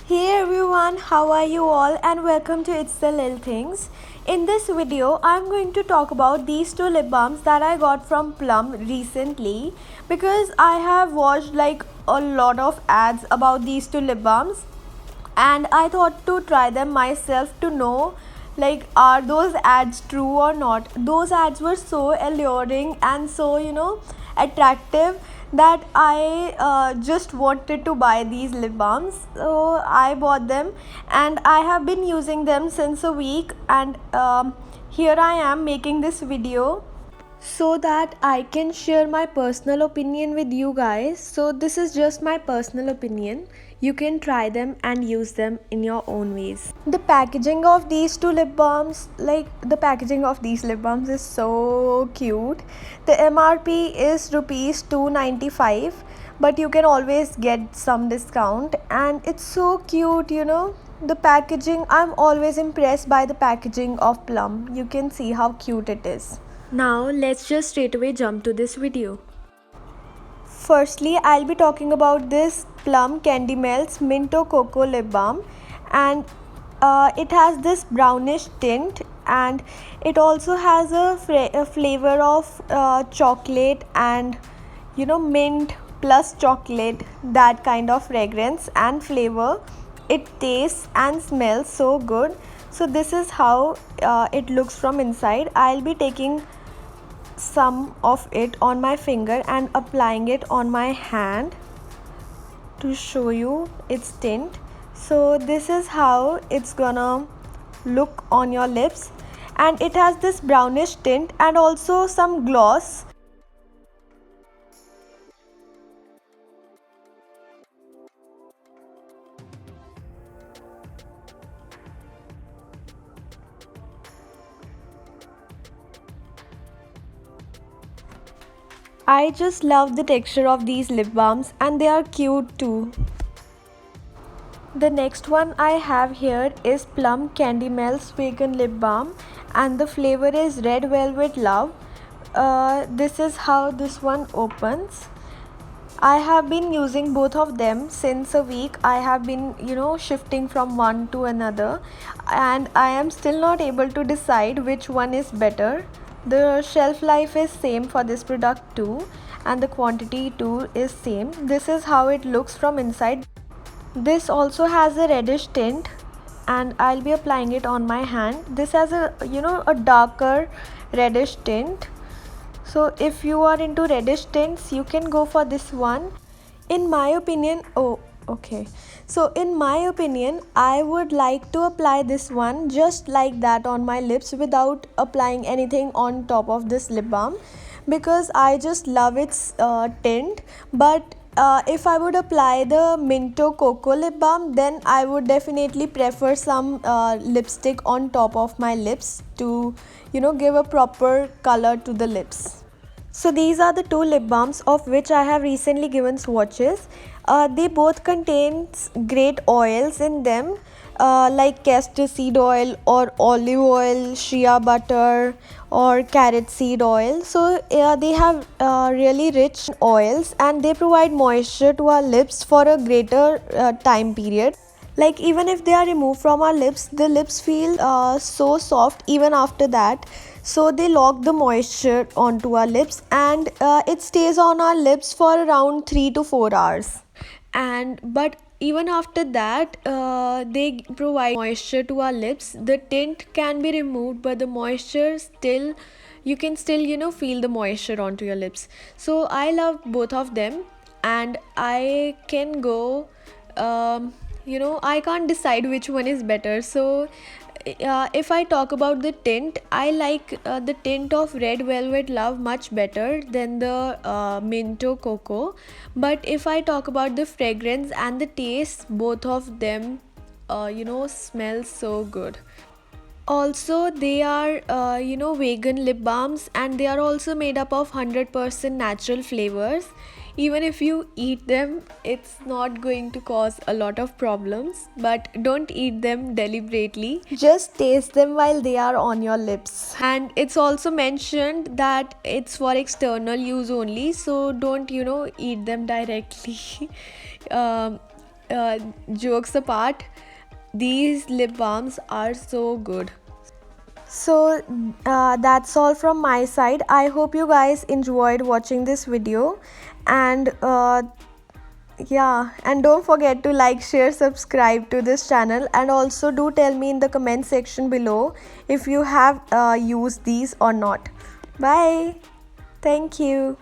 Hey everyone, how are you all and welcome to It's the Lil Things. In this video, I'm going to talk about these two lip balms that I got from Plum recently because I have watched like a lot of ads about these two lip balms and I thought to try them myself to know like are those ads true or not. Those ads were so alluring and so attractive that I just wanted to buy these lip balms, so I bought them and I have been using them since a week, and here I am making this video so that I can share my personal opinion with you guys. So, this is just my personal opinion. You can try them and use them in your own ways. The packaging of these two lip balms, the packaging of these lip balms is so cute. The MRP is rupees 295, but you can always get some discount, and it's so cute. The packaging, I'm always impressed by the packaging of Plum. You can see how cute it is. Now let's just straight away jump to this video. Firstly, I'll be talking about this Plum Candy Melts Minto Cocoa Lip Balm, and it has this brownish tint, and it also has a flavor of chocolate and mint plus chocolate, that kind of fragrance and flavor. It tastes and smells so good. So this is how it looks from inside. I'll be taking some of it on my finger and applying it on my hand to show you its tint. So this is how it's gonna look on your lips, and it has this brownish tint and also some gloss. I just love the texture of these lip balms, and they are cute too. The next one I have here is Plum Candy Melts Vegan Lip Balm, and the flavor is Red Velvet Love. This is how this one opens. I have been using both of them since a week. I have been, shifting from one to another, and I am still not able to decide which one is better. The shelf life is same for this product too, and the quantity too is same. This is how it looks from inside. This also has a reddish tint, and I'll be applying it on my hand. This has a darker reddish tint. So if you are into reddish tints, you can go for this one. In my opinion, okay. So in my opinion, I would like to apply this one just like that on my lips without applying anything on top of this lip balm, because I just love its tint. But if I would apply the Minto Cocoa lip balm, then I would definitely prefer some lipstick on top of my lips to give a proper color to the lips. So these are the two lip balms of which I have recently given swatches. They both contains great oils in them, like castor seed oil or olive oil, shea butter or carrot seed oil. So they have really rich oils, and they provide moisture to our lips for a greater time period. Like even if they are removed from our lips, the lips feel so soft even after that. So they lock the moisture onto our lips, and it stays on our lips for around 3 to 4 hours. And but even after that, they provide moisture to our lips. The tint can be removed, but the moisture still, you can still feel the moisture onto your lips. So I love both of them, and I can go I can't decide which one is better. So if I talk about the tint, I like the tint of Red Velvet Love much better than the Minto Cocoa. But if I talk about the fragrance and the taste, both of them smell so good. Also, they are vegan lip balms, and they are also made up of 100% natural flavors. Even if you eat them, it's not going to cause a lot of problems, but don't eat them deliberately. Just taste them while they are on your lips. And it's also mentioned that it's for external use only, so don't eat them directly. um, jokes apart, these lip balms are so good. So that's all from my side. I hope you guys enjoyed watching this video, and yeah, and don't forget to like, share, subscribe to this channel, and also do tell me in the comment section below if you have used these or not. Bye. Thank you.